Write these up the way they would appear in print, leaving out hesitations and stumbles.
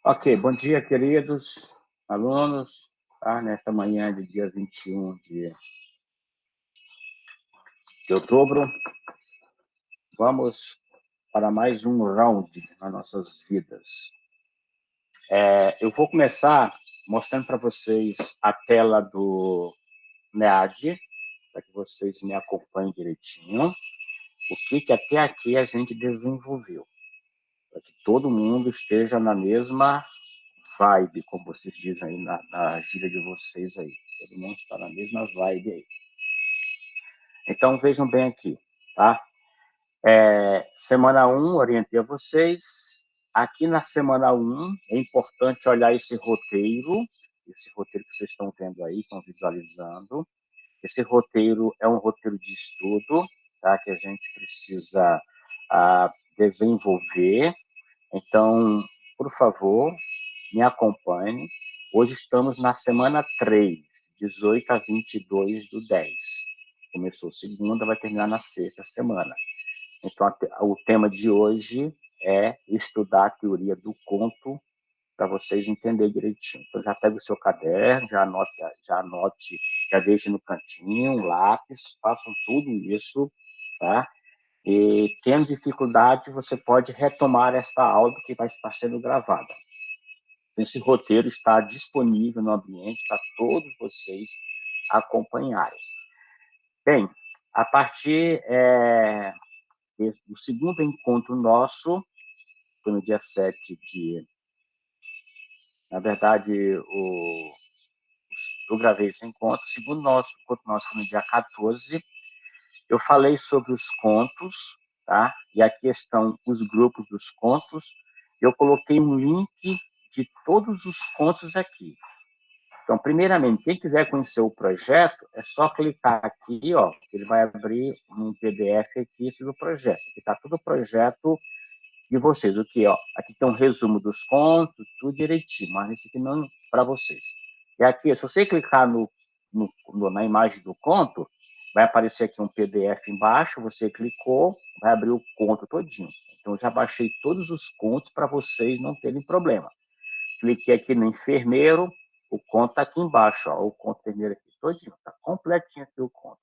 Ok, bom dia, queridos alunos. Tá? Nesta manhã de dia 21 de outubro, vamos para mais um round nas nossas vidas. Eu vou começar mostrando para vocês a tela do NEAD, para que vocês me acompanhem direitinho, o que até aqui a gente desenvolveu, para que todo mundo esteja na mesma vibe, como vocês dizem aí na gíria de vocês aí. Todo mundo está na mesma vibe aí. Então, vejam bem aqui, tá? Semana 1, orientei a vocês. Aqui na semana 1, é importante olhar esse roteiro que vocês estão vendo aí, estão visualizando. Esse roteiro é um roteiro de estudo, tá? Que a gente precisa desenvolver. Então, por favor, me acompanhe. Hoje estamos na semana 3, 18 a 22 do 10. Começou segunda, vai terminar na sexta semana. Então, o tema de hoje é estudar a teoria do conto para vocês entenderem direitinho. Então, já pega o seu caderno, já deixe no cantinho, um lápis, façam tudo isso, tá? E, tendo dificuldade, você pode retomar esta aula que vai estar sendo gravada. Esse roteiro está disponível no ambiente para todos vocês acompanharem. Bem, a partir do segundo encontro nosso, foi no dia 7 de... Na verdade, eu gravei esse encontro. O segundo encontro nosso foi no dia 14. Eu falei sobre os contos, tá? E aqui estão os grupos dos contos. Eu coloquei um link de todos os contos aqui. Então, primeiramente, quem quiser conhecer o projeto, é só clicar aqui, ó, ele vai abrir um PDF aqui do projeto. Aqui está todo o projeto de vocês. O que, ó, aqui tem um resumo dos contos, tudo direitinho, mas esse aqui não para vocês. E aqui, se você clicar na imagem do conto, vai aparecer aqui um PDF embaixo, você clicou, vai abrir o conto todinho. Então, eu já baixei todos os contos para vocês não terem problema. Cliquei aqui no enfermeiro, o conto está aqui embaixo, ó, o conto enfermeiro aqui todinho, está completinho aqui o conto.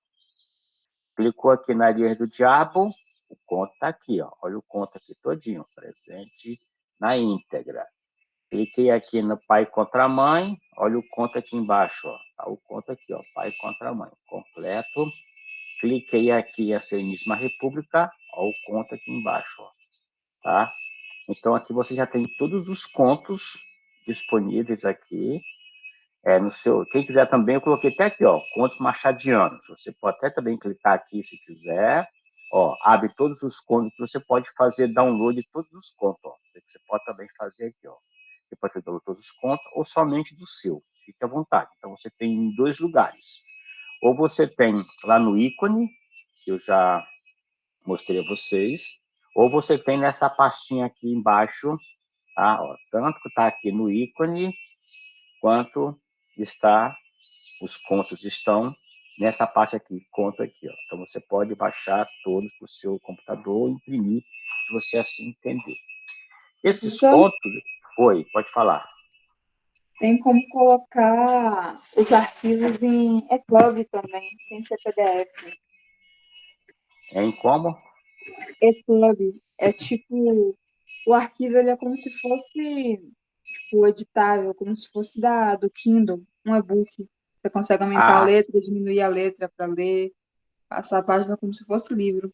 Clicou aqui na Areias do Diabo, o conto está aqui, ó, olha o conto aqui todinho, presente na íntegra. Cliquei aqui no Pai contra a Mãe, olha o conto aqui embaixo, ó, tá o conto aqui, ó, Pai contra a Mãe, completo. Cliquei aqui em A Sereníssima República, ó, o conto aqui embaixo, ó, tá? Então, aqui você já tem todos os contos disponíveis aqui. Quem quiser também, eu coloquei até aqui, ó, contos machadianos. Você pode até também clicar aqui se quiser. Ó, abre todos os contos, você pode fazer download de todos os contos. Ó. Você pode também fazer aqui, ó. Você pode fazer download de todos os contos ou somente do seu. Fique à vontade. Então, você tem em dois lugares. Ou você tem lá no ícone, que eu já mostrei a vocês, ou você tem nessa pastinha aqui embaixo, tá? Ó, tanto que está aqui no ícone, quanto os contos estão nessa parte aqui, conto aqui. Ó. Então, você pode baixar todos para o seu computador, imprimir, se você assim entender. Esses Professor, contos... Oi, pode falar. tem como colocar os arquivos em EPUB também, sem ser PDF. É em como? EPUB é tipo, o arquivo ele é como se fosse tipo, editável, como se fosse do Kindle, um e-book. Você consegue aumentar a Ah, letra, diminuir a letra para ler, passar a página como se fosse livro.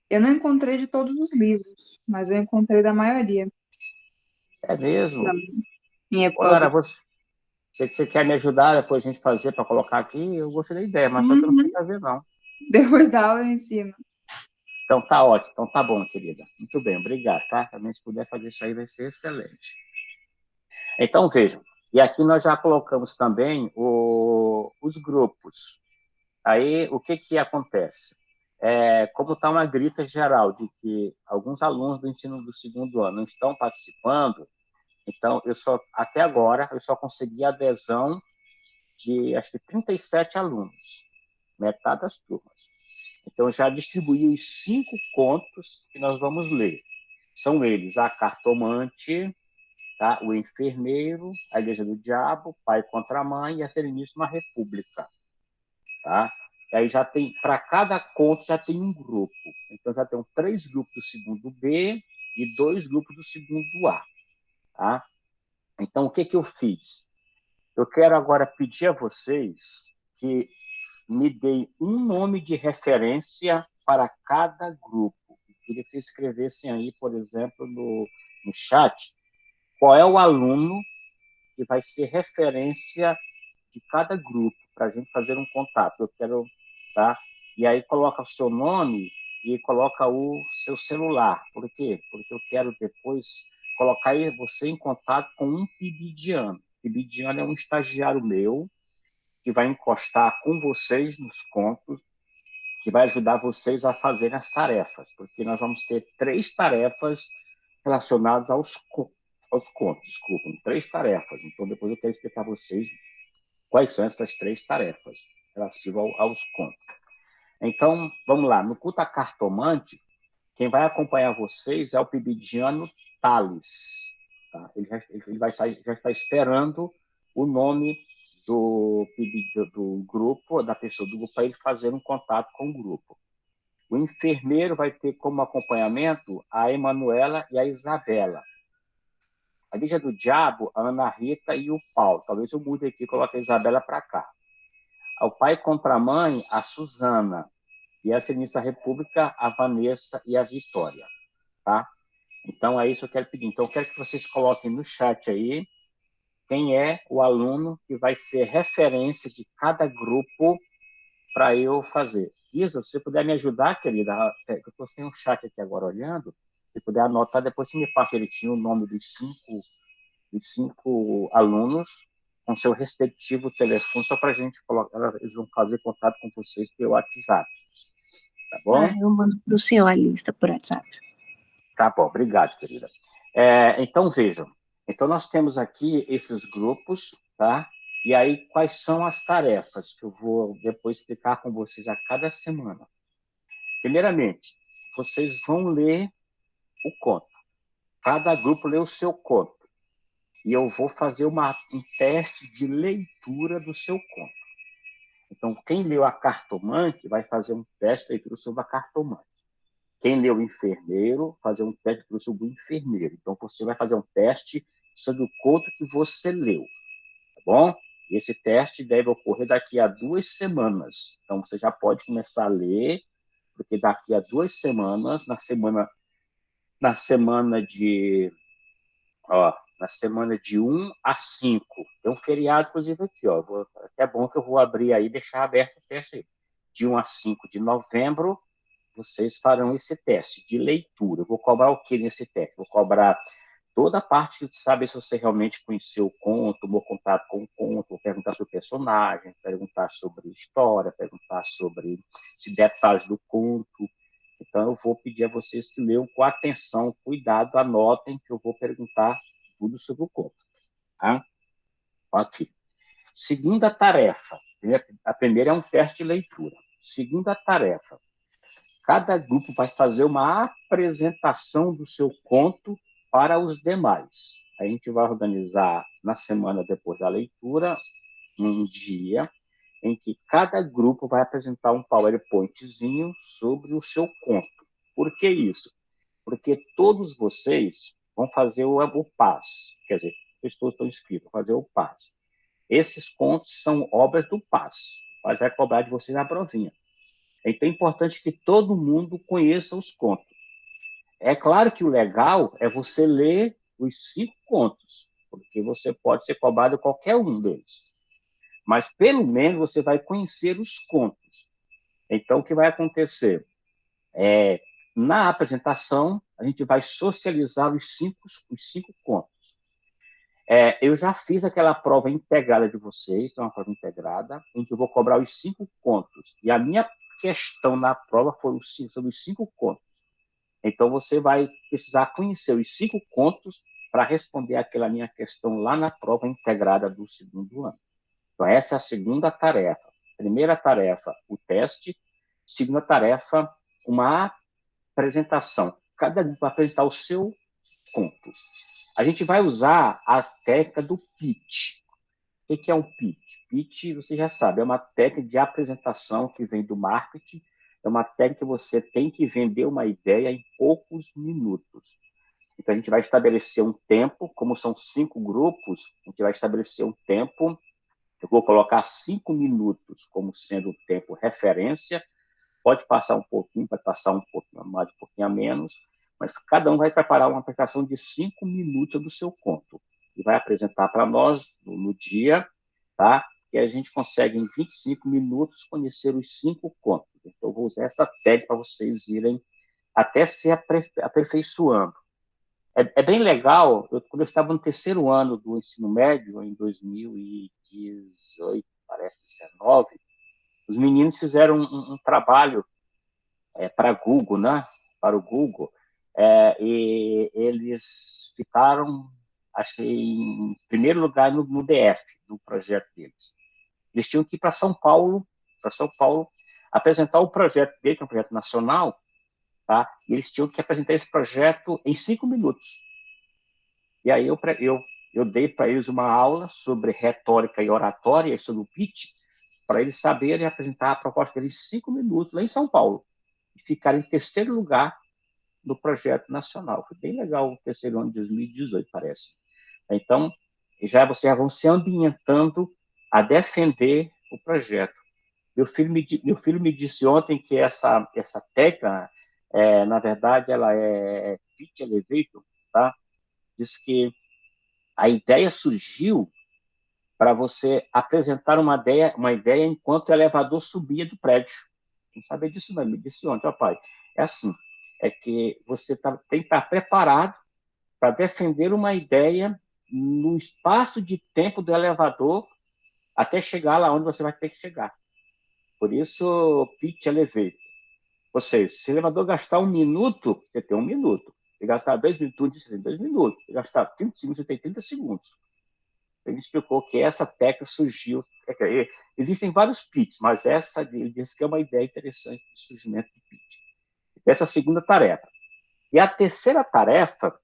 Eu não encontrei de todos os livros, mas eu encontrei da maioria é mesmo? em Ô, Lara, EPUB. você quer me ajudar depois a gente fazer para colocar aqui? Eu gostei da ideia, mas só que eu não sei Uhum. fazer, não. Depois da aula eu ensino. Então tá ótimo, então tá bom, querida. Muito bem, obrigado, tá? Também se puder fazer isso aí vai ser excelente. Então vejam, e aqui nós já colocamos também os grupos. Aí o que acontece? Como está uma grita geral de que alguns alunos do ensino do segundo ano não estão participando, então até agora eu só consegui adesão de acho que 37 alunos, metade das turmas. Então, já distribuí os 5 contos que nós vamos ler. São eles: A Cartomante, tá? O enfermeiro, a Igreja do Diabo, pai contra a mãe e a Sereníssima República, tá? E aí já tem, para cada conto já tem um grupo. Então já tem 3 grupos do segundo B e 2 grupos do segundo A, tá? Então o que que eu fiz? Eu quero agora pedir a vocês que me deem um nome de referência para cada grupo. Eu queria que vocês escrevessem aí, por exemplo, no chat, qual é o aluno que vai ser referência de cada grupo, para a gente fazer um contato. Eu quero, tá? E aí coloca o seu nome e coloca o seu celular. Por quê? Porque eu quero depois colocar você em contato com um pibidiano. Pibidiano é um estagiário meu que vai encostar com vocês nos contos, que vai ajudar vocês a fazer as tarefas, porque nós vamos ter 3 tarefas relacionadas aos contos, desculpem, 3 tarefas. Então, depois eu quero explicar a vocês quais são essas 3 tarefas relativas aos contos. Então, vamos lá. No culto a cartomante, quem vai acompanhar vocês é o pibidiano Thales. Tá? Ele já está esperando o nome do grupo, da pessoa do grupo, para ele fazer um contato com o grupo. O enfermeiro vai ter como acompanhamento a Emanuela e a Isabela. A Lígia do Diabo, a Ana Rita e o Paulo. Talvez eu mude aqui e coloque a Isabela para cá. Ao pai contra a mãe, a Suzana. E a Sereníssima República, a Vanessa e a Vitória. Tá? Então, é isso que eu quero pedir. Então, eu quero que vocês coloquem no chat aí quem é o aluno que vai ser referência de cada grupo para eu fazer. Isa, se você puder me ajudar, querida, eu estou sem um chat aqui agora olhando, se puder anotar, depois você me passa direitinho o nome dos cinco alunos com seu respectivo telefone, só para a gente colocar, eles vão fazer contato com vocês pelo WhatsApp. Tá bom? Eu mando para o senhor a lista por WhatsApp. Tá bom, obrigado, querida. Então, vejam. Então, nós temos aqui esses grupos, tá? E aí, quais são as tarefas que eu vou depois explicar com vocês a cada semana? Primeiramente, vocês vão ler o conto. Cada grupo lê o seu conto. E eu vou fazer um teste de leitura do seu conto. Então, quem leu a cartomante vai fazer um teste de leitura sobre a cartomante. Quem leu o enfermeiro, fazer um teste sobre o enfermeiro. Então, você vai fazer um teste sobre o conto que você leu, tá bom? E esse teste deve ocorrer daqui a 2 semanas. Então, você já pode começar a ler, porque daqui a 2 semanas, na semana de, na semana de 1 a 5, tem um feriado, inclusive, aqui, é bom que eu vou abrir aí e deixar aberto o teste aí. De 1 a 5 de novembro, vocês farão esse teste de leitura. Eu vou cobrar o que nesse teste? Vou cobrar toda a parte de saber se você realmente conheceu o conto, tomou contato com o conto, vou perguntar sobre o personagem, perguntar sobre história, perguntar sobre detalhes do conto. Então, eu vou pedir a vocês que leiam com atenção, cuidado, anotem, que eu vou perguntar tudo sobre o conto. Tá? Aqui. Segunda tarefa. A primeira é um teste de leitura. Segunda tarefa. Cada grupo vai fazer uma apresentação do seu conto para os demais. A gente vai organizar na semana depois da leitura um dia em que cada grupo vai apresentar um PowerPointzinho sobre o seu conto. Por que isso? Porque todos vocês vão fazer o PAS, quer dizer, todos estão inscritos, vão fazer o PAS. Esses contos são obras do PAS. O PAS vai cobrar de vocês a provinha. Então é importante que todo mundo conheça os contos. É claro que o legal é você ler os 5 contos, porque você pode ser cobrado qualquer um deles. Mas, pelo menos, você vai conhecer os contos. Então, o que vai acontecer? Na apresentação, a gente vai socializar os cinco contos. Eu já fiz aquela prova integrada de vocês, então uma prova integrada, em que eu vou cobrar os 5 contos. E a minha questão na prova foi sobre os 5 contos. Então, você vai precisar conhecer os 5 contos para responder aquela minha questão lá na prova integrada do segundo ano. Então, essa é a segunda tarefa. Primeira tarefa, o teste. Segunda tarefa, uma apresentação. Cada grupo vai apresentar o seu conto. A gente vai usar a técnica do pitch. O que é um pitch? Pitch, você já sabe, é uma técnica de apresentação que vem do marketing, é uma técnica que você tem que vender uma ideia em poucos minutos. Então, a gente vai estabelecer um tempo, como são 5 grupos, a gente vai estabelecer um tempo. Eu vou colocar 5 minutos como sendo o tempo referência. Pode passar um pouquinho, pode passar um pouquinho a mais, um pouquinho a menos, mas cada um vai preparar uma apresentação de 5 minutos do seu conto e vai apresentar para nós no dia, tá? E a gente consegue, em 25 minutos, conhecer os 5 contos. Então, eu vou usar essa técnica para vocês irem até se aperfeiçoando. É bem legal. Quando eu estava no terceiro ano do ensino médio, em 2018, parece, 19, os meninos fizeram um trabalho para Google, né? Para o Google, e eles ficaram, acho que em primeiro lugar no DF, no projeto deles. Eles tinham que ir para São Paulo, apresentar o projeto dele, que é um projeto nacional, tá? E eles tinham que apresentar esse projeto em 5 minutos. E aí eu dei para eles uma aula sobre retórica e oratória, sobre o pitch, para eles saberem apresentar a proposta deles em 5 minutos, lá em São Paulo, e ficar em terceiro lugar no projeto nacional. Foi bem legal o terceiro ano de 2018, parece. Então, vocês já vão se ambientando a defender o projeto. Meu filho me disse ontem que essa técnica, na verdade, ela é pitch elevator, tá? Diz que a ideia surgiu para você apresentar uma ideia enquanto o elevador subia do prédio. Não sabia disso, não. Me disse ontem, ó, pai. É assim, é que você tem que estar preparado para defender uma ideia no espaço de tempo do elevador até chegar lá onde você vai ter que chegar. Por isso, pitch elevator. Ou seja, se o elevador gastar 1 minuto, você tem 1 minuto. Se gastar 2 minutos, você tem 2 minutos. Se gastar 30 segundos, você tem 30 segundos. Ele explicou que essa técnica surgiu. Existem vários pitches, mas essa ele disse que é uma ideia interessante de surgimento do pitch. Essa é a segunda tarefa. E a terceira tarefa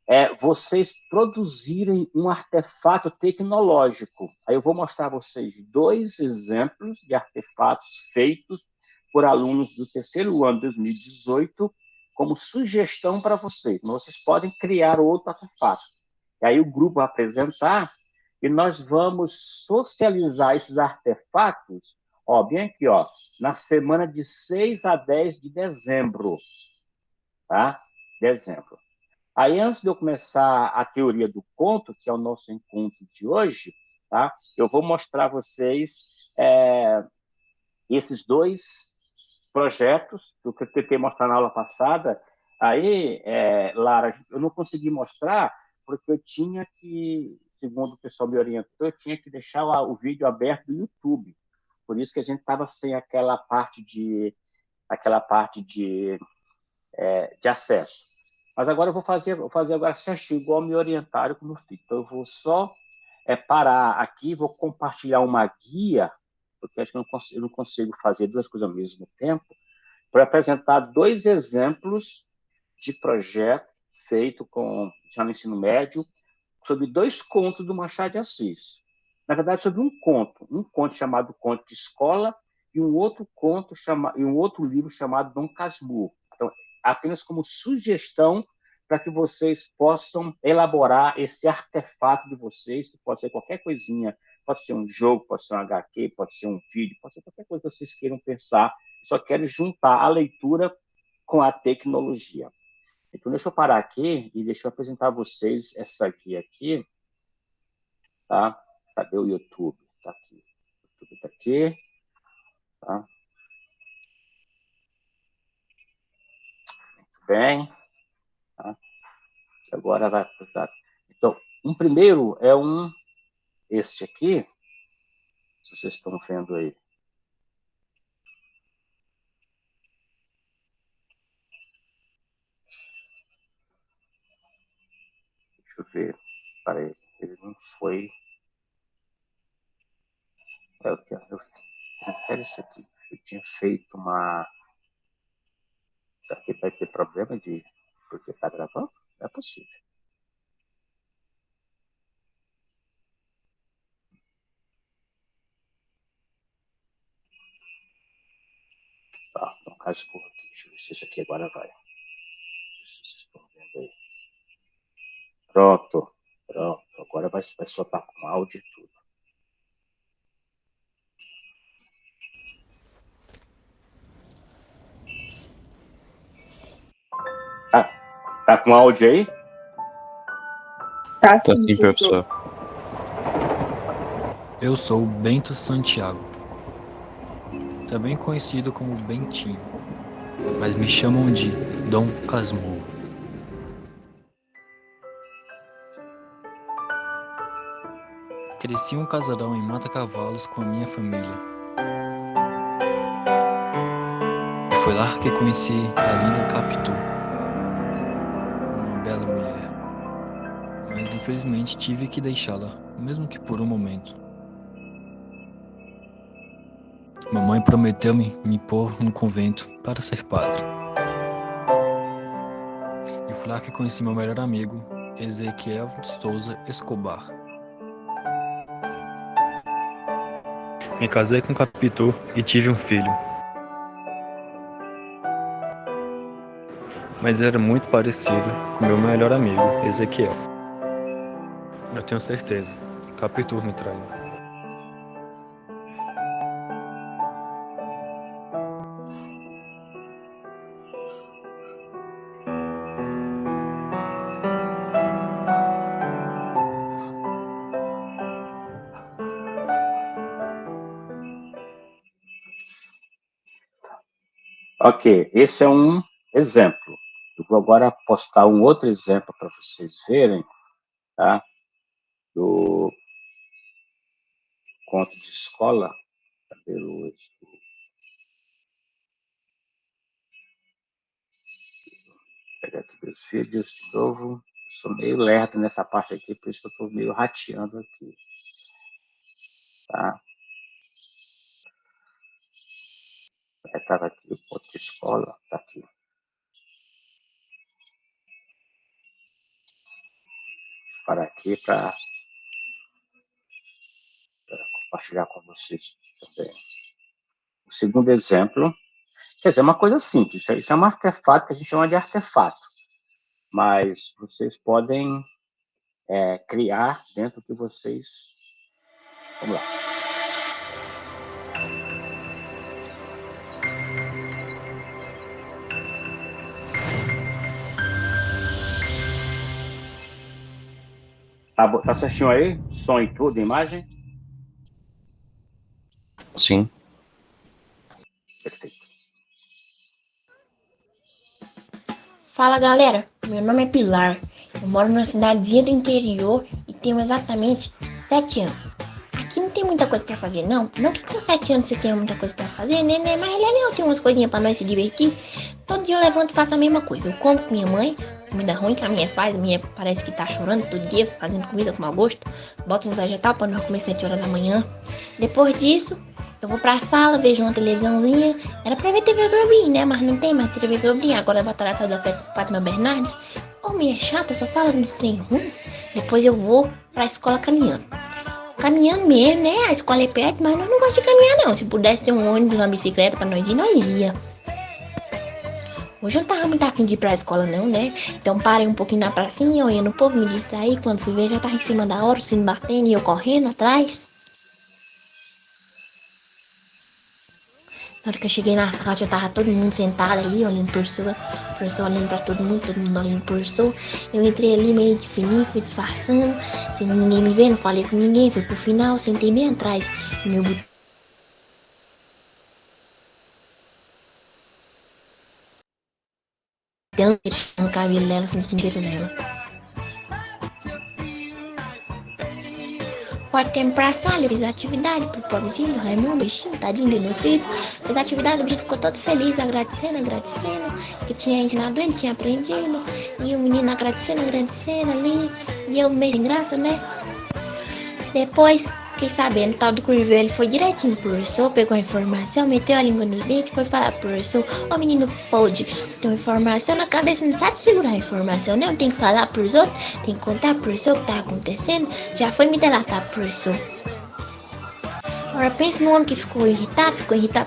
é vocês produzirem um artefato tecnológico. Aí eu vou mostrar a vocês 2 exemplos de artefatos feitos por alunos do terceiro ano de 2018 como sugestão para vocês. Mas vocês podem criar outro artefato. E aí o grupo vai apresentar e nós vamos socializar esses artefatos, ó, bem aqui, ó, na semana de 6 a 10 de dezembro, tá? Dezembro. Aí, antes de eu começar a teoria do conto, que é o nosso encontro de hoje, tá? Eu vou mostrar a vocês esses 2 projetos que eu tentei mostrar na aula passada. Aí, Lara, eu não consegui mostrar porque eu tinha que, segundo o pessoal me orientou, eu tinha que deixar o vídeo aberto do YouTube. Por isso que a gente estava sem aquela parte de acesso. Mas agora eu vou fazer agora certinho, igual me orientaram como eu fiz. Então, eu vou só parar aqui, vou compartilhar uma guia, porque acho que eu não consigo fazer 2 coisas ao mesmo tempo, para apresentar 2 exemplos de projeto feito já no ensino médio, sobre 2 contos do Machado de Assis. Na verdade, sobre um conto chamado Conto de Escola e um outro livro chamado Dom Casmurro. Então, apenas como sugestão para que vocês possam elaborar esse artefato de vocês, que pode ser qualquer coisinha, pode ser um jogo, pode ser um HQ, pode ser um vídeo, pode ser qualquer coisa que vocês queiram pensar, só quero juntar a leitura com a tecnologia. Então, deixa eu parar aqui e deixa eu apresentar a vocês essa guia aqui, tá? Cadê o YouTube? Tá aqui. O YouTube tá aqui, tá? Muito bem. Tá? Agora vai apresentar. Então, primeiro é este aqui, se vocês estão vendo aí. Deixa eu ver. Peraí, ele não foi. Eu quero isso aqui. Eu tinha feito uma. Será que vai ter problema porque está gravando? Não é possível. Tá, no caso por aqui. Deixa eu ver se isso aqui agora vai. Não sei se vocês estão vendo aí. Pronto. Agora vai soltar com áudio e tudo. Tá com áudio aí? Tá Tá sim, sim, professor. Eu sou Bento Santiago, também conhecido como Bentinho, mas me chamam de Dom Casmurro. Cresci em um casarão em Mata-Cavalos com a minha família. Foi lá que conheci a linda Capitu, uma bela mulher, mas infelizmente tive que deixá-la, mesmo que por um momento. Mamãe prometeu-me me pôr no convento para ser padre. E foi lá que conheci meu melhor amigo, Ezequiel de Souza Escobar. Me casei com Capitu e tive um filho. Mas era muito parecido com meu melhor amigo, Ezequiel. Eu tenho certeza, Capitu me traiu. Ok, esse é um exemplo. Eu vou agora postar um outro exemplo para vocês verem, tá? Do conto de escola. Cadê o... Vou pegar aqui meus vídeos de novo. Eu sou meio lerdo nessa parte aqui, por isso que eu estou meio rateando aqui. Tá? Estava aqui o conto de escola, tá aqui. Para aqui para compartilhar com vocês também. O segundo exemplo, quer dizer, é uma coisa simples. Isso é um artefato que a gente chama de artefato. Mas vocês podem criar dentro que vocês... Vamos lá. Tá certinho aí? Som e tudo, imagem? Sim. Perfeito. Fala galera, meu nome é Pilar, eu moro numa cidadezinha do interior e tenho exatamente 7 anos. Aqui não tem muita coisa pra fazer não que com 7 anos você tenha muita coisa pra fazer, né? Mas legal, tem umas coisinhas pra nós se divertir. Todo dia eu levanto e faço a mesma coisa, eu como com minha mãe, comida ruim que a minha faz, a minha parece que tá chorando todo dia, fazendo comida com mau gosto, boto uns vegetais pra não comer 7 horas da manhã. Depois disso, eu vou pra sala, vejo uma televisãozinha. Era pra ver TV Globinho, né? Mas não tem mais TV Globinho. Agora é Batalha da Fátima Bernardes. Homem é chata, só fala nos trem ruim. Depois eu vou pra escola caminhando. Caminhando mesmo, né? A escola é perto, mas nós não gostamos de caminhar, não. Se pudesse ter um ônibus, uma bicicleta pra nós ir, nós ia. Hoje eu não tava muito afim de ir pra escola, não, né? Então parei um pouquinho na pracinha, olhando o povo, me distraí. Quando fui ver, já tava em cima da hora, o sino batendo e eu correndo atrás. Na hora que eu cheguei na sala, já tava todo mundo sentado ali, olhando pro professor olhando pra todo mundo olhando pro professor. Eu entrei ali meio de fininho, fui disfarçando, sem ninguém me ver, não falei com ninguém, fui pro final, sentei bem atrás do meu botão. No cabelo dela, sentindo o cheiro dela. Pode tempo pra sala, eu fiz atividade pro pobrezinho, Raimundo, bichinho, tadinho do meu filho. Fiz atividade, o bicho ficou todo feliz, agradecendo, que tinha ensinado ele, tinha aprendido. E o menino agradecendo ali. E eu meio sem graça, né? Depois, fiquei sabendo, o tal do Curvelo, ele foi direitinho pro professor, pegou a informação, meteu a língua nos dentes, foi falar pro professor: ô menino pode, tem informação na cabeça, não sabe segurar a informação, né? Tem que falar pros outros, tem que contar pro professor o que tá acontecendo. Já foi me delatar pro professor. Agora pensa no homem que ficou irritado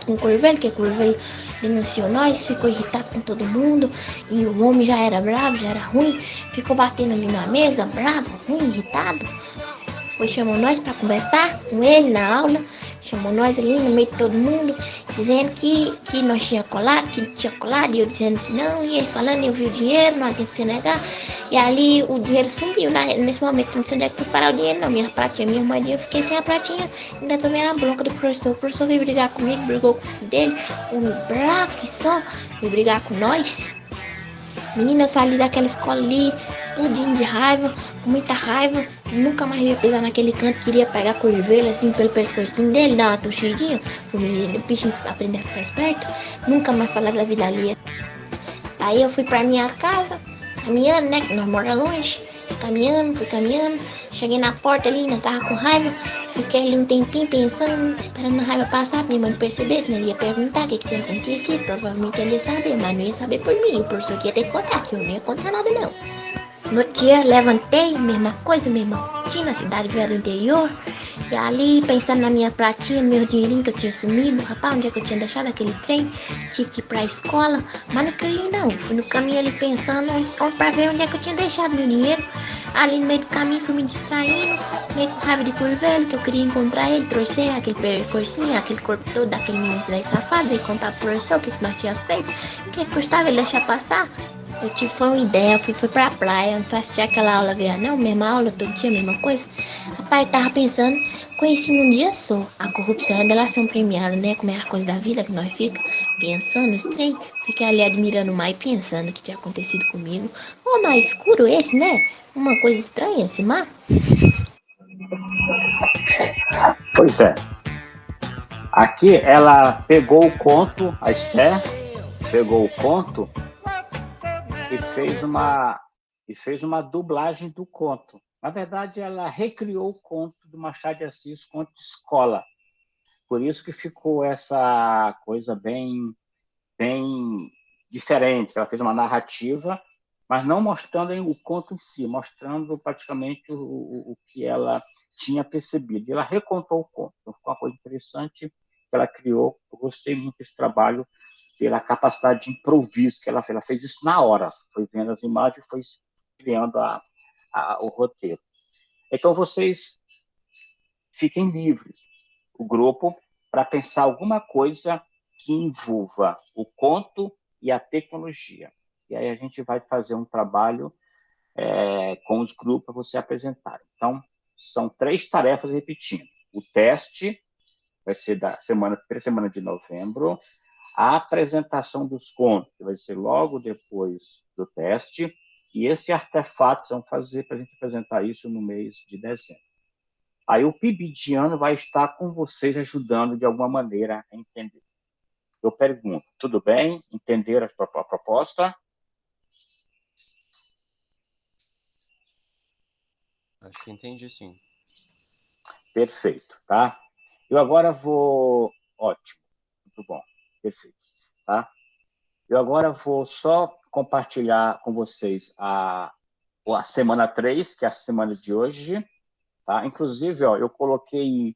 com o Corvelho, que o Corvelho denunciou nós, ficou irritado com todo mundo, e o homem já era bravo, já era ruim, ficou batendo ali na mesa, bravo, ruim, irritado. Depois chamou nós para conversar com ele na aula, chamou nós ali no meio de todo mundo, dizendo que nós tinha colado, e eu dizendo que não, e ele falando, eu vi o dinheiro, não adianta você negar, e ali o dinheiro sumiu, nesse momento, não sei onde é que foi parar o dinheiro, não, minha pratinha, minha moedinha, eu fiquei sem a pratinha, ainda tomei a bronca do professor, o professor veio brigar comigo, brigou com o filho dele, um bravo que só, veio brigar com nós. Menina, eu saí daquela escola ali, explodindo de raiva, com muita raiva, nunca mais ia pisar naquele canto, queria pegar a Corvelho assim pelo pescocinho dele, dar uma tuxidinha, pro bicho aprender a ficar esperto, nunca mais falar da vida alheia. Aí eu fui pra minha casa, caminhando, né, que nós moramos longe, fui caminhando, cheguei na porta ali, não tava com raiva, fiquei ali um tempinho pensando, esperando a raiva passar, pra minha mãe percebesse, né, ele ia perguntar o que tinha acontecido, provavelmente ele ia saber, mas não ia saber por mim, o professor que ia ter que contar, que eu não ia contar nada não. No outro dia, levantei, mesma coisa, mesma rotina, cidade velha do interior, e ali, pensando na minha pratinha, no meu dinheirinho que eu tinha sumido, rapaz, onde é que eu tinha deixado aquele trem, tive que ir pra escola, mas não queria não, fui no caminho ali pensando pra ver onde é que eu tinha deixado meu dinheiro, ali no meio do caminho fui me distraindo, meio com raiva de Corvelho, que eu queria encontrar ele, torcer aquele percursinho, aquele corpo todo daquele menino velho safado, veio contar pro professor o que nós tinha feito, o que custava ele deixar passar. Eu tive uma ideia, fui pra praia, não faço aquela aula ver não, mesma aula, todo dia, mesma coisa. Rapaz, eu tava pensando, conheci num dia só, a corrupção é delação premiada, né, como é a coisa da vida que nós fica pensando, estranho, fiquei ali admirando o mar e pensando o que tinha acontecido comigo. Ô, mar escuro esse, né, uma coisa estranha esse mar. Pois é. Aqui ela pegou o conto, a Esther pegou o conto e fez uma dublagem do conto. Na verdade, ela recriou o conto do Machado de Assis, conto de escola. Por isso que ficou essa coisa bem diferente. Ela fez uma narrativa, mas não mostrando o conto em si, mostrando praticamente o que ela tinha percebido. E ela recontou o conto. Então, ficou uma coisa interessante que ela criou. Eu gostei muito desse trabalho, pela capacidade de improviso que ela fez. Ela fez isso na hora. Foi vendo as imagens e foi criando o roteiro. Então, vocês fiquem livres, o grupo, para pensar alguma coisa que envolva o conto e a tecnologia. E aí a gente vai fazer um trabalho com os grupos para você apresentar. Então, são 3 tarefas repetindo. O teste vai ser da primeira semana de novembro. A apresentação dos contos vai ser logo depois do teste. E esse artefato vão fazer para a gente apresentar isso no mês de dezembro. Aí o PIB de ano vai estar com vocês ajudando de alguma maneira a entender. Eu pergunto, tudo bem? Entenderam a proposta? Acho que entendi, sim. Perfeito, tá? Eu agora vou... Ótimo, muito bom, perfeito, tá? Eu agora vou só compartilhar com vocês a semana 3, que é a semana de hoje, tá? Inclusive, ó, eu coloquei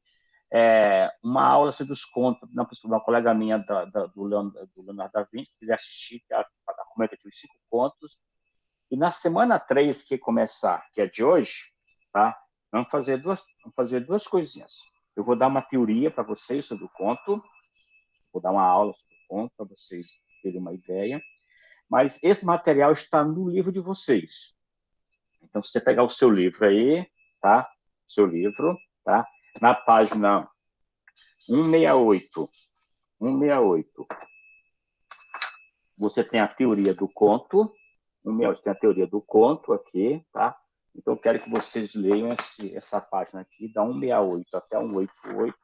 uma aula sobre os contos, uma colega minha do Leonardo da Vinci, que quiser assistir, ela comenta aqui os 5 contos. E na semana 3, que começar, que é de hoje, tá? Vamos fazer duas coisinhas. Eu vou dar uma teoria para vocês sobre o conto, vou dar uma aula sobre o conto, para vocês terem uma ideia. Mas esse material está no livro de vocês. Então, se você pegar o seu livro aí, tá? Seu livro, tá? Na página 168, você tem a teoria do conto. 168 tem a teoria do conto aqui, tá? Então, eu quero que vocês leiam essa página aqui, da 168 até 188.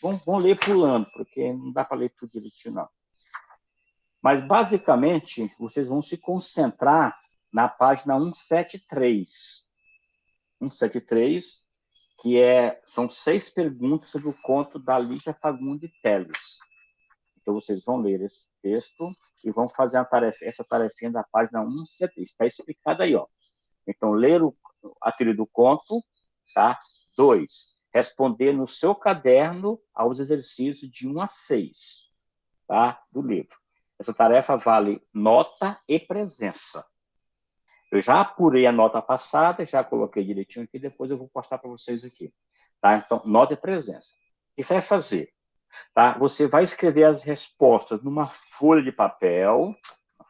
Vamos ler pulando, porque não dá para ler tudo direitinho, não. Mas, basicamente, vocês vão se concentrar na página 173. 173, que são 6 perguntas sobre o conto da Lígia Fagundes Telles. Então, vocês vão ler esse texto e vão fazer essa tarefinha da página 173. Está explicado aí, ó. Então, ler a teoria do conto, tá? 2, responder no seu caderno aos exercícios de 1 a 6, tá? Do livro. Essa tarefa vale nota e presença. Eu já apurei a nota passada, já coloquei direitinho aqui, depois eu vou postar para vocês aqui. Tá? Então, nota e presença. O que você vai fazer? Tá? Você vai escrever as respostas numa folha de papel.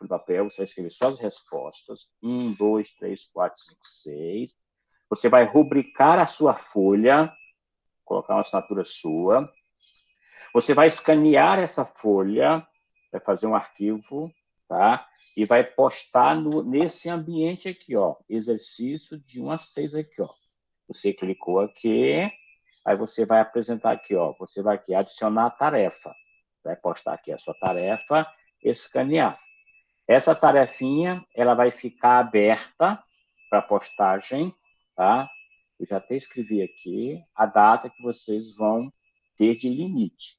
Você vai escrever só as respostas. 1, 2, 3, 4, 5, 6. Você vai rubricar a sua folha, colocar uma assinatura sua. Você vai escanear essa folha, vai fazer um arquivo, tá? E vai postar nesse ambiente aqui, ó. Exercício de 1 a 6 aqui, ó. Você clicou aqui, aí você vai apresentar aqui, ó. Você vai aqui adicionar a tarefa. Vai postar aqui a sua tarefa, escanear. Essa tarefinha, ela vai ficar aberta para postagem, tá? Eu já até escrevi aqui a data que vocês vão ter de limite,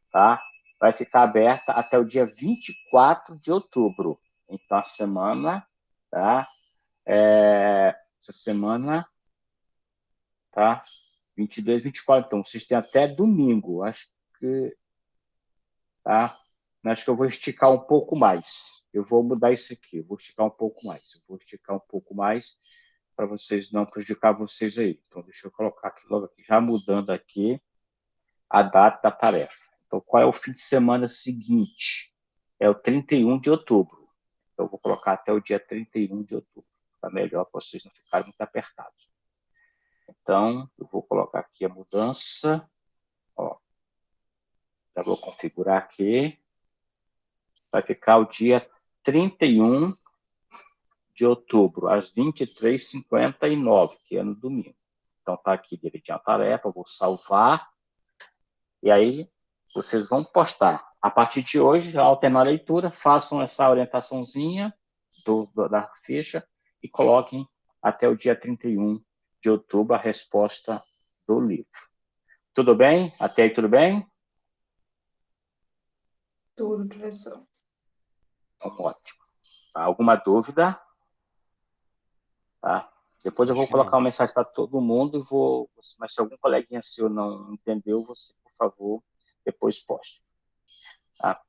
tá? Vai ficar aberta até o dia 24 de outubro. Então, a semana, tá? Essa semana, tá? 22, 24. Então, vocês têm até domingo. Acho que, tá? Acho que eu vou esticar um pouco mais. Eu vou mudar isso aqui. Eu vou esticar um pouco mais. Eu vou esticar um pouco mais para vocês não prejudicar vocês aí. Então, deixa eu colocar aqui logo aqui, já mudando aqui a data da tarefa. Então, qual é o fim de semana seguinte? É o 31 de outubro. Então, eu vou colocar até o dia 31 de outubro, para melhor para vocês não ficarem muito apertados. Então, eu vou colocar aqui a mudança. Ó, já vou configurar aqui. Vai ficar o dia 31 de outubro, às 23h59, que é no domingo. Então, está aqui direitinho a tarefa, eu vou salvar. E aí, vocês vão postar. A partir de hoje, ao terminar a leitura, façam essa orientaçãozinha da ficha e coloquem até o dia 31 de outubro a resposta do livro. Tudo bem? Até aí tudo bem? Tudo, professor. Então, ótimo. Tá? Alguma dúvida? Tá? Depois eu vou colocar uma mensagem para todo mundo, mas se algum coleguinha seu não entendeu, você, por favor, depois poste. Tá?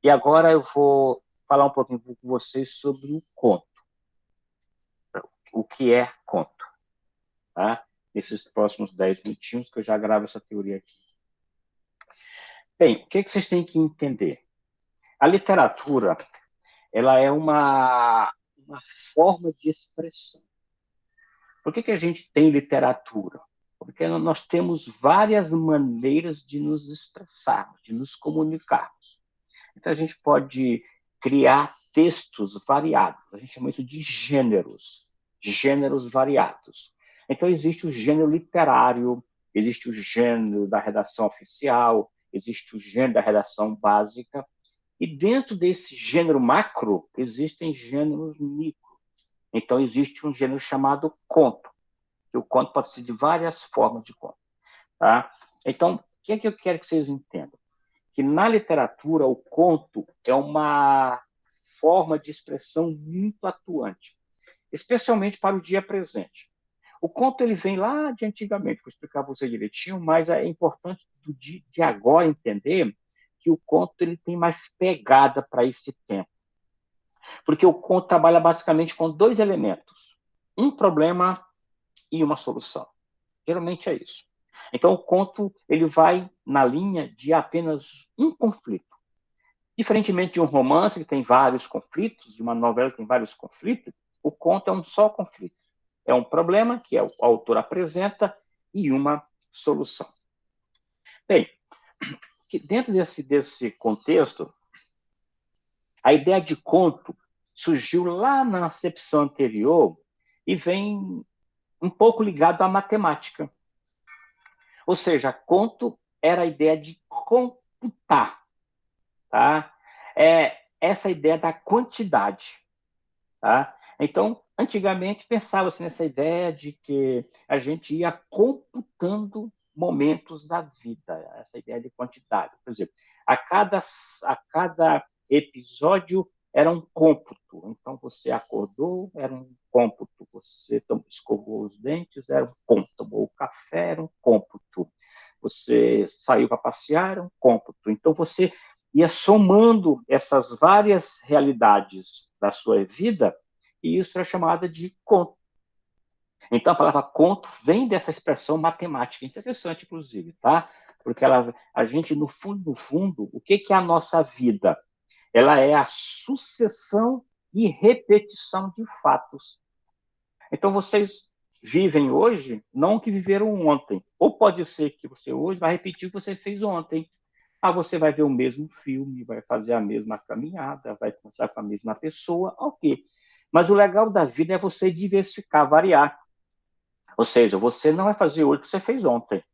E agora eu vou falar um pouquinho com vocês sobre o conto. O que é conto? Tá? Nesses próximos 10 minutinhos que eu já gravo essa teoria aqui. Bem, o que vocês têm que entender? A literatura, ela é uma forma de expressão. Por que a gente tem literatura? Porque nós temos várias maneiras de nos expressarmos, de nos comunicarmos. Então, a gente pode criar textos variados. A gente chama isso de gêneros variados. Então, existe o gênero literário, existe o gênero da redação oficial, existe o gênero da redação básica. E dentro desse gênero macro, existem gêneros micro. Então, existe um gênero chamado conto. E o conto pode ser de várias formas de conto. Tá? Então, o que é que eu quero que vocês entendam? Que na literatura, o conto é uma forma de expressão muito atuante, especialmente para o dia presente. O conto ele vem lá de antigamente, vou explicar para você direitinho, mas é importante de agora entender que o conto ele tem mais pegada para esse tempo. Porque o conto trabalha basicamente com 2 elementos: um problema e uma solução. Geralmente é isso. Então, o conto ele vai na linha de apenas um conflito. Diferentemente de um romance que tem vários conflitos, de uma novela que tem vários conflitos, o conto é um só conflito. É um problema que o autor apresenta e uma solução. Bem, dentro desse contexto, a ideia de conto surgiu lá na acepção anterior e vem um pouco ligado à matemática. Ou seja, conto era a ideia de computar. Tá? Essa ideia da quantidade. Tá? Então, antigamente pensava-se nessa ideia de que a gente ia computando momentos da vida, essa ideia de quantidade. Por exemplo, a cada episódio era um cômputo. Então, você acordou, era um cômputo. Você escovou os dentes, era um cômputo. Tomou o café, era um cômputo. você saiu para passear, era um cômputo. Então, você ia somando essas várias realidades da sua vida, e isso é chamado de conto. Então, a palavra conto vem dessa expressão matemática, interessante, inclusive, tá? Porque a gente, no fundo, o que é a nossa vida? Ela é a sucessão e repetição de fatos. Então, vocês vivem hoje, não o que viveram ontem. Ou pode ser que você hoje vai repetir o que você fez ontem. Você vai ver o mesmo filme, vai fazer a mesma caminhada, vai conversar com a mesma pessoa, ok. Mas o legal da vida é você diversificar, variar. Ou seja, você não vai fazer hoje o que você fez ontem.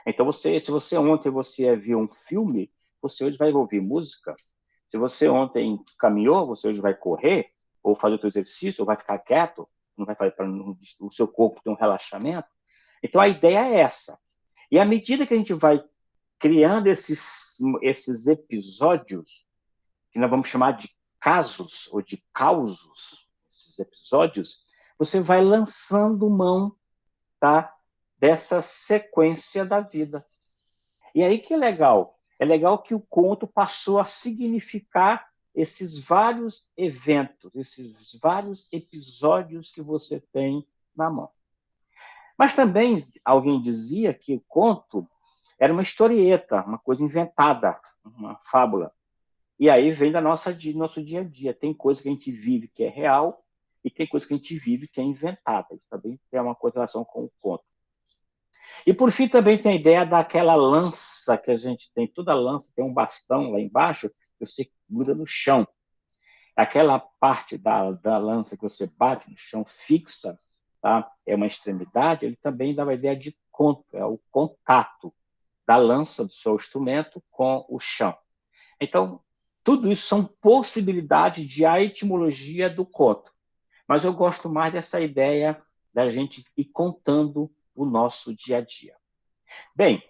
Então, se você ontem viu um filme, você hoje vai ouvir música. Se você ontem caminhou, você hoje vai correr, ou fazer outro exercício, ou vai ficar quieto, não vai fazer para o seu corpo ter um relaxamento. Então, a ideia é essa. E à medida que a gente vai criando esses episódios, que nós vamos chamar de casos, ou de causos, esses episódios, você vai lançando mão, tá, dessa sequência da vida. E aí que é legal. É legal que o conto passou a significar esses vários eventos, esses vários episódios que você tem na mão. Mas também alguém dizia que o conto era uma historieta, uma coisa inventada, uma fábula. E aí vem nosso dia a dia. Tem coisa que a gente vive que é real e tem coisa que a gente vive que é inventada. Isso também tem uma correlação com o conto. E, por fim, também tem a ideia daquela lança que a gente tem. Toda lança tem um bastão lá embaixo que você gruda no chão. Aquela parte da lança que você bate no chão fixa, tá? É uma extremidade, ele também dá uma ideia de conto, é o contato da lança do seu instrumento com o chão. Então, tudo isso são possibilidades de a etimologia do conto. Mas eu gosto mais dessa ideia da gente ir contando o nosso dia a dia. Bem,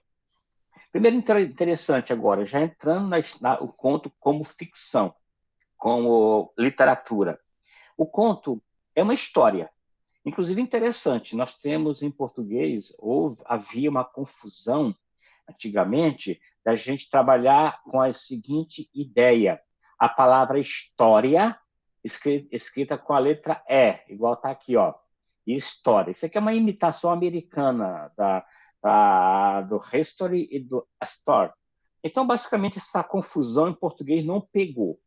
primeiro interessante agora, já entrando o conto como ficção, como literatura. O conto é uma história. Inclusive interessante, nós temos em português, havia uma confusão antigamente da gente trabalhar com a seguinte ideia: a palavra história escrita com a letra E, igual está aqui, ó, e história. Isso aqui é uma imitação americana do history e do store. Então, basicamente, essa confusão em português não pegou.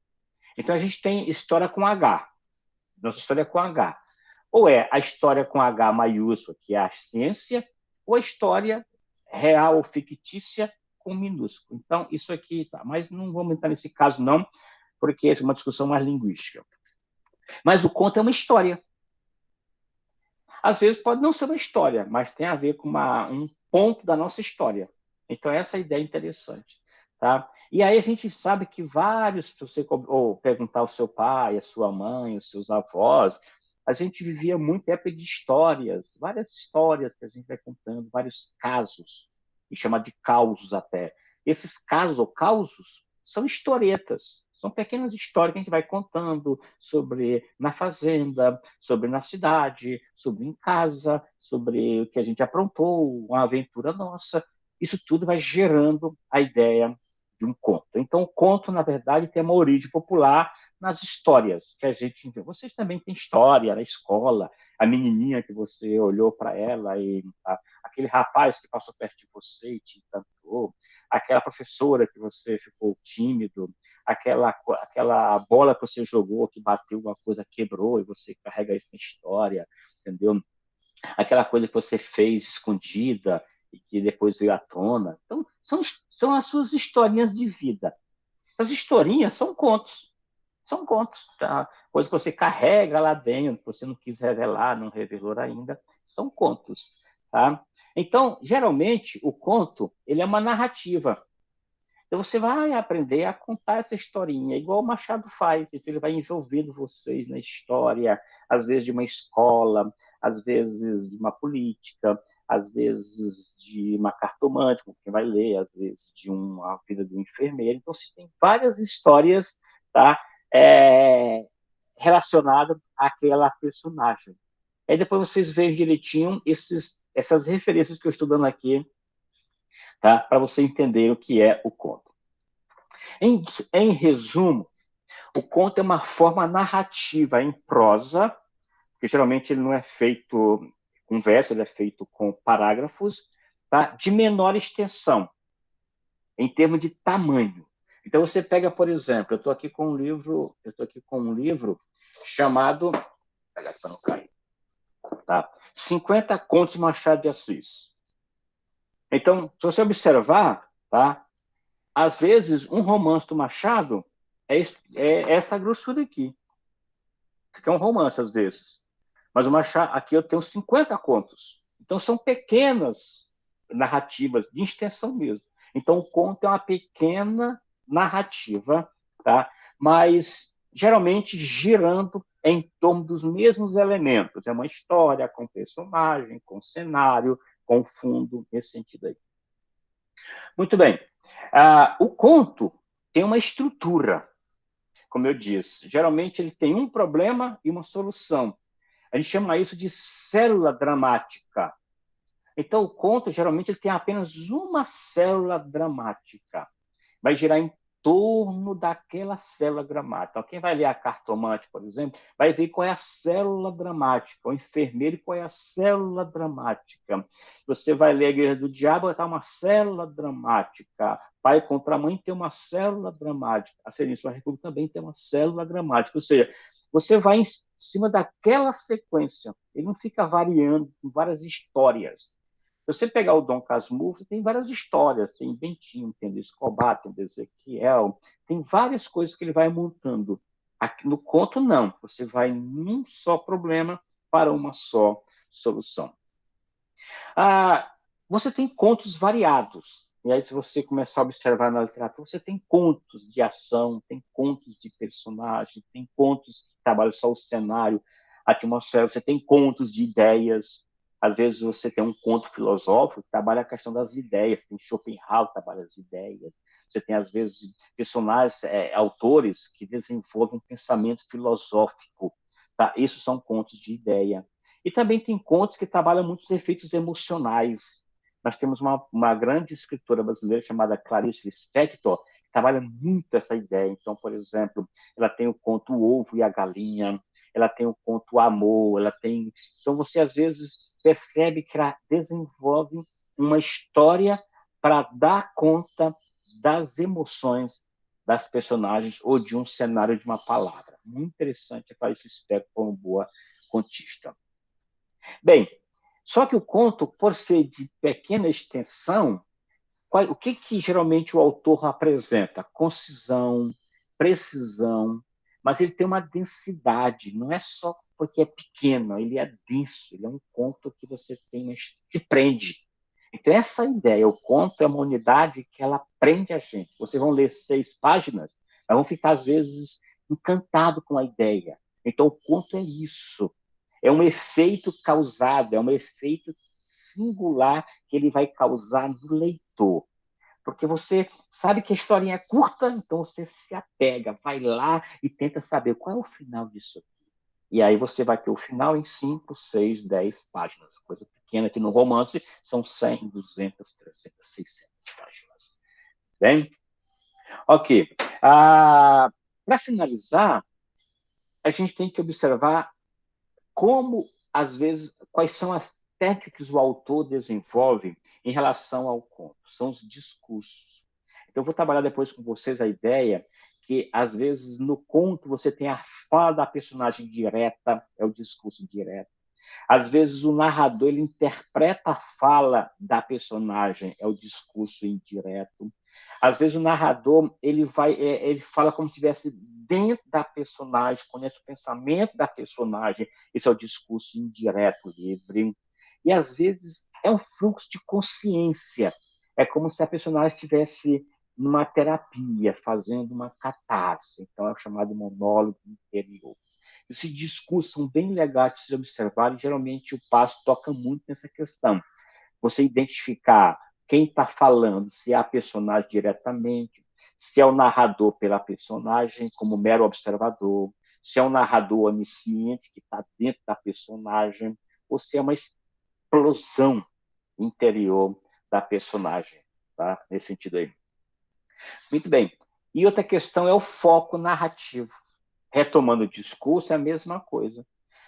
Então, a gente tem história com H. Nossa história é com H. Ou é a história com H maiúsculo, que é a ciência, ou a história real ou fictícia com minúsculo. Então, isso aqui, tá. Mas não vamos entrar nesse caso, não, porque é uma discussão mais linguística. Mas o conto é uma história. Às vezes pode não ser uma história, mas tem a ver com um ponto da nossa história. Então, essa é a ideia interessante. Tá? E aí a gente sabe que se você ou perguntar ao seu pai, a sua mãe, os seus avós, a gente vivia muito época de histórias, várias histórias que a gente vai contando, vários casos, e chama de causos até. Esses casos ou causos são historietas, são pequenas histórias que a gente vai contando sobre na fazenda, sobre na cidade, sobre em casa, sobre o que a gente aprontou, uma aventura nossa. Isso tudo vai gerando a ideia de um conto. Então, o conto, na verdade, tem uma origem popular nas histórias que a gente vê. Vocês também têm história na escola, a menininha que você olhou para ela e aquele rapaz que passou perto de você e te encantou, aquela professora que você ficou tímido, aquela bola que você jogou, que bateu uma coisa, quebrou, e você carrega isso na história, entendeu? Aquela coisa que você fez escondida e que depois veio à tona. Então, são as suas historinhas de vida. As historinhas são contos. São contos, tá? Coisa que você carrega lá dentro, que você não quis revelar, não revelou ainda, são contos, tá? Então, geralmente, o conto, ele é uma narrativa. Então, você vai aprender a contar essa historinha, igual o Machado faz. Então, ele vai envolvendo vocês na história, às vezes de uma escola, às vezes de uma política, às vezes de uma cartomante, como quem vai ler, às vezes de uma vida de um enfermeiro. Então, vocês têm várias histórias, tá? Relacionadas àquela personagem. Aí depois vocês veem direitinho essas referências que eu estou dando aqui tá? Para você entender o que é o conto. Em resumo, o conto é uma forma narrativa em prosa, que geralmente ele não é feito com verso, ele é feito com parágrafos, tá? De menor extensão, em termos de tamanho. Então você pega, por exemplo, eu estou aqui com um livro chamado, para não cair, tá? 50 Contos de Machado de Assis. Então, se você observar, tá? Às vezes um romance do Machado é essa grossura aqui. Isso aqui é um romance às vezes. Mas o Machado, aqui eu tenho 50 contos. Então são pequenas narrativas de extensão mesmo. Então o conto é uma pequena narrativa, tá? Mas geralmente girando em torno dos mesmos elementos. É uma história com personagem, com cenário, com fundo, nesse sentido aí. Muito bem. O conto tem uma estrutura, como eu disse. Geralmente ele tem um problema e uma solução. A gente chama isso de célula dramática. Então, o conto, geralmente, ele tem apenas uma célula dramática. Vai girar em torno daquela célula dramática. Então, quem vai ler a Cartomante, por exemplo, vai ver qual é a célula dramática. O enfermeiro, qual é a célula dramática. Você vai ler a Igreja do Diabo, vai estar uma célula dramática. Pai contra a Mãe tem uma célula dramática. A Sereníssima República também tem uma célula dramática. Ou seja, você vai em cima daquela sequência. Ele não fica variando com várias histórias. Se você pegar o Dom Casmurro, tem várias histórias. Tem Bentinho, tem Escobar, tem Ezequiel. Tem várias coisas que ele vai montando. Aqui no conto, não. Você vai em um só problema para uma só solução. Você tem contos variados. E aí, se você começar a observar na literatura, você tem contos de ação, tem contos de personagem, tem contos que trabalham só o cenário, a atmosfera, você tem contos de ideias. Às vezes você tem um conto filosófico que trabalha a questão das ideias, tem Schopenhauer que trabalha as ideias, você tem, às vezes, personagens, autores que desenvolvem um pensamento filosófico. Tá? Isso são contos de ideia. E também tem contos que trabalham muitos efeitos emocionais. Nós temos uma grande escritora brasileira chamada Clarice Lispector, que trabalha muito essa ideia. Então, por exemplo, ela tem o conto O Ovo e a Galinha, ela tem o conto O Amor, ela tem... Então, você, às vezes, percebe que ela desenvolve uma história para dar conta das emoções das personagens ou de um cenário de uma palavra. Muito interessante, a Clarice Lispector foi uma boa contista. Bem, só que o conto, por ser de pequena extensão, o que geralmente o autor apresenta? Concisão, precisão, mas ele tem uma densidade, não é só porque é pequeno, ele é denso, ele é um conto que você tem, que prende. Então, essa ideia, o conto é uma unidade que ela prende a gente. Vocês vão ler 6 páginas, mas vão ficar, às vezes, encantados com a ideia. Então, o conto é isso. É um efeito causado, é um efeito singular que ele vai causar no leitor. Porque você sabe que a historinha é curta, então você se apega, vai lá e tenta saber qual é o final disso aqui. E aí você vai ter o final em 5, 6, 10 páginas. Coisa pequena que no romance são 100, 200, 300, 600 páginas. Bem? Ok. Para finalizar, a gente tem que observar como, às vezes, quais são as técnicas que o autor desenvolve em relação ao conto. São os discursos. Então, eu vou trabalhar depois com vocês a ideia que, às vezes, no conto você tem a fala da personagem direta, é o discurso direto. Às vezes, o narrador ele interpreta a fala da personagem, é o discurso indireto. Às vezes, o narrador ele fala como se estivesse dentro da personagem, conhece o pensamento da personagem, esse é o discurso indireto, livre. E, às vezes, é um fluxo de consciência, é como se a personagem estivesse numa terapia, fazendo uma catarse, então é o chamado monólogo interior. Esses discursos são bem legais de se observar e, geralmente, o Passo toca muito nessa questão. Você identificar quem está falando, se é a personagem diretamente, se é o narrador pela personagem como mero observador, se é um narrador onisciente que está dentro da personagem, ou se é uma explosão interior da personagem. tá? Nesse sentido aí. Muito bem. E outra questão é o foco narrativo. Retomando o discurso, é a mesma coisa.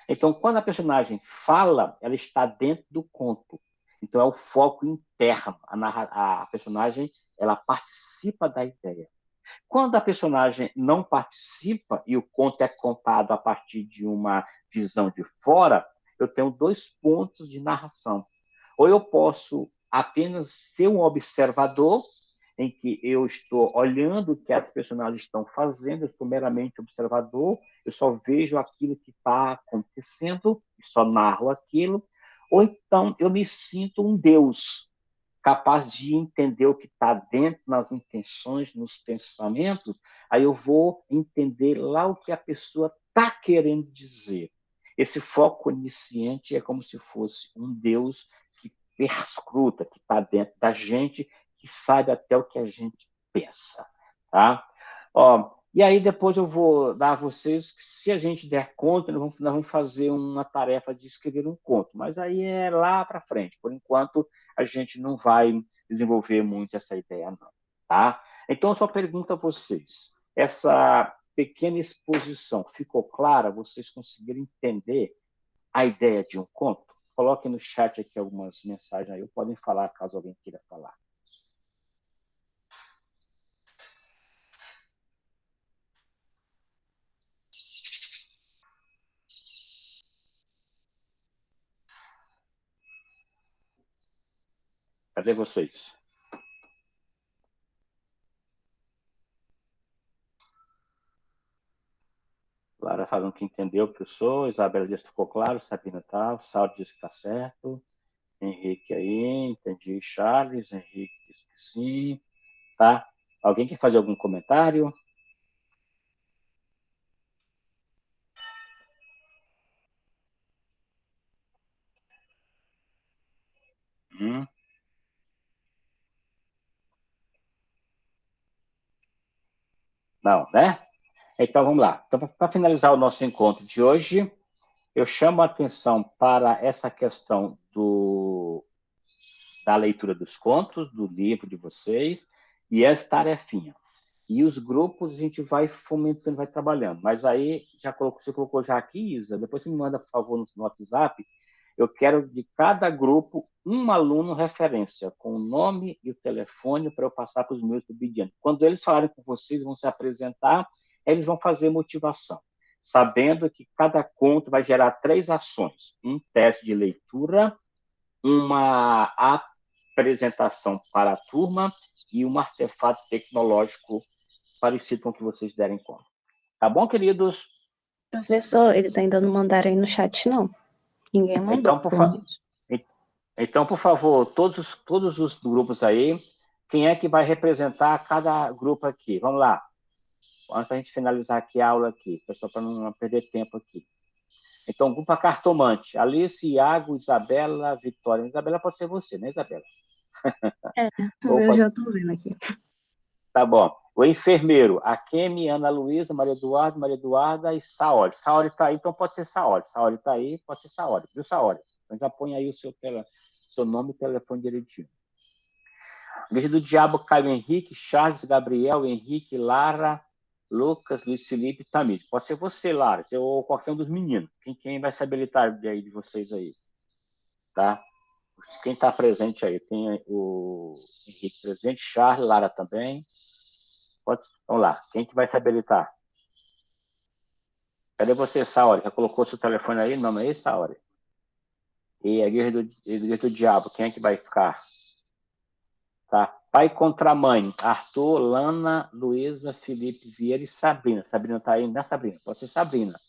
Então, quando a personagem fala, ela está dentro do conto. Então, é o foco interno. A personagem, ela participa da ideia. Quando a personagem não participa e o conto é contado a partir de uma visão de fora, eu tenho 2 pontos de narração. Ou eu posso apenas ser um observador, em que eu estou olhando o que as personagens estão fazendo, eu estou meramente observador, eu só vejo aquilo que está acontecendo, e só narro aquilo. Ou então eu me sinto um Deus, capaz de entender o que está dentro, nas intenções, nos pensamentos, aí eu vou entender lá o que a pessoa está querendo dizer. Esse foco onisciente é como se fosse um Deus que perscruta, que está dentro da gente, que sabe até o que a gente pensa. Tá? Ó, e aí depois eu vou dar a vocês, que se a gente der conta, nós vamos fazer uma tarefa de escrever um conto, mas aí é lá para frente. Por enquanto, a gente não vai desenvolver muito essa ideia, não. Tá? Então, eu só pergunto a vocês, essa pequena exposição ficou clara? Vocês conseguiram entender a ideia de um conto? Coloquem no chat aqui algumas mensagens aí, podem falar caso alguém queira falar. Cadê vocês? Lara falando que entendeu, professor. Isabela disse que ficou claro. Sabina tá. Saulo disse que está certo. Henrique aí, entendi. Charles, Henrique disse que sim. Tá? Alguém quer fazer algum comentário? Não, né? Então vamos lá. Então, para finalizar o nosso encontro de hoje, eu chamo a atenção para essa questão da leitura dos contos, do livro de vocês, e essa tarefinha. E os grupos a gente vai fomentando, vai trabalhando. Mas aí, você colocou já aqui, Isa, depois você me manda, por favor, no WhatsApp. Eu quero de cada grupo um aluno referência, com o nome e o telefone para eu passar para os meus estudantes. Quando eles falarem com vocês, vão se apresentar, eles vão fazer motivação, sabendo que cada conto vai gerar 3 ações: um teste de leitura, uma apresentação para a turma e um artefato tecnológico parecido com o que vocês derem conta. Tá bom, queridos? Professor, eles ainda não mandaram aí no chat, não. Ninguém mandou. Então, por favor, todos os grupos aí, quem é que vai representar cada grupo aqui? Vamos lá. Antes da gente finalizar aqui a aula aqui, pessoal, para não perder tempo aqui. Então, grupo cartomante. Alice, Iago, Isabela, Vitória. Isabela pode ser você, né, Isabela? Eu já tô vendo aqui. Tá bom. O enfermeiro, a Kemi, Ana Luísa, Maria Eduarda e Saori. Saori está aí, então pode ser Saori. Saori está aí, pode ser Saori. Viu, Saori? Então já põe aí o seu nome e telefone direitinho. Igreja do Diabo, Caio Henrique, Charles, Gabriel, Henrique, Lara, Lucas, Luiz Felipe, Tamir. Pode ser você, Lara, ou qualquer um dos meninos. Quem vai se habilitar aí de vocês aí? Tá? Quem está presente aí? Tem o Henrique presente, Charles, Lara também. Vamos lá. Quem que vai se habilitar? Cadê você, Saori? Já colocou seu telefone aí? Não é isso, Saori? E a igreja do Diabo, quem é que vai ficar? Tá? Pai contra mãe, Arthur, Lana, Luísa, Felipe, Vieira e Sabrina. Sabrina está aí, né, Sabrina? Pode ser Sabrina.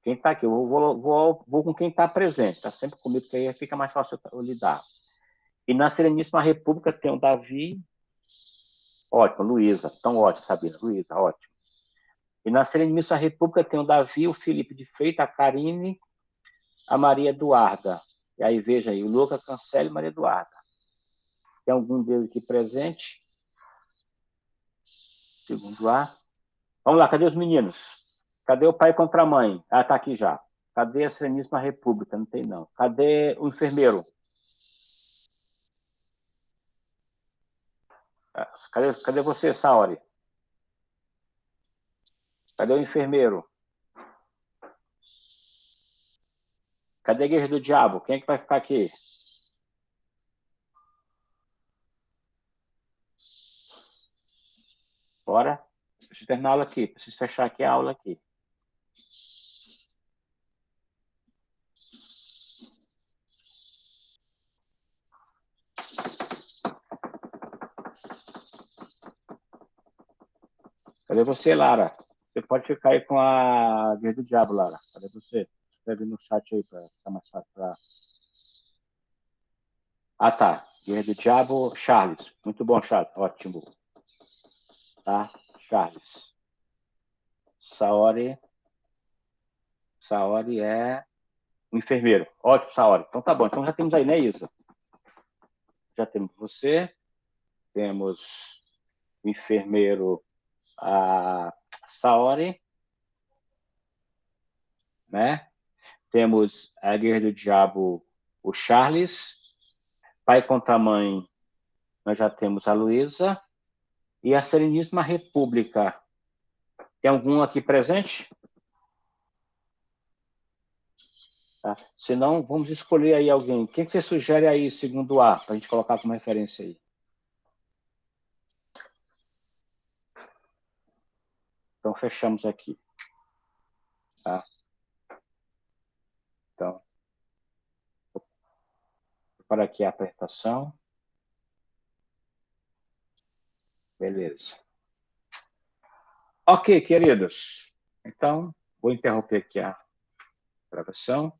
Quem está aqui? Eu vou com quem está presente. Está sempre comigo, porque aí fica mais fácil eu lidar. E na Sereníssima República tem o Davi. Ótimo, Luísa. Então, ótimo, Sabrina. Luísa, ótimo. E na Sereníssima República tem o Davi, o Felipe de Freitas, a Karine, a Maria Eduarda. E aí, veja aí, o Lucas Cancela e Maria Eduarda. Tem algum deles aqui presente? Segundo A. Vamos lá, cadê os meninos? Cadê o pai contra a mãe? Ah, tá aqui já. Cadê a Sereníssima República? Não tem, não. Cadê o enfermeiro? Cadê você, Saori? Cadê o enfermeiro? Cadê a Guerra do Diabo? Quem é que vai ficar aqui? Bora. Preciso terminar a aula aqui. Preciso fechar aqui a aula aqui. Cadê você, Lara? Você pode ficar aí com a Guerra do Diabo, Lara. Cadê você? Escreve no chat aí para ficar mais fácil. Ah, tá. Guerra do Diabo, Charles. Muito bom, Charles. Ótimo. Tá? Charles. Saori é o enfermeiro. Ótimo, Saori. Então tá bom. Então já temos aí, né, Isa? Já temos você. Temos o enfermeiro, a Saori, né? Temos a Guerra do Diabo, o Charles. Pai contra mãe, nós já temos a Luísa. E a Sereníssima República. Tem algum aqui presente? Tá? Se não, vamos escolher aí alguém. Quem que você sugere aí, segundo A, para a gente colocar como referência aí? Então, fechamos aqui. Tá? Então, para aqui a apertação. Beleza. Ok, queridos. Então, vou interromper aqui a gravação.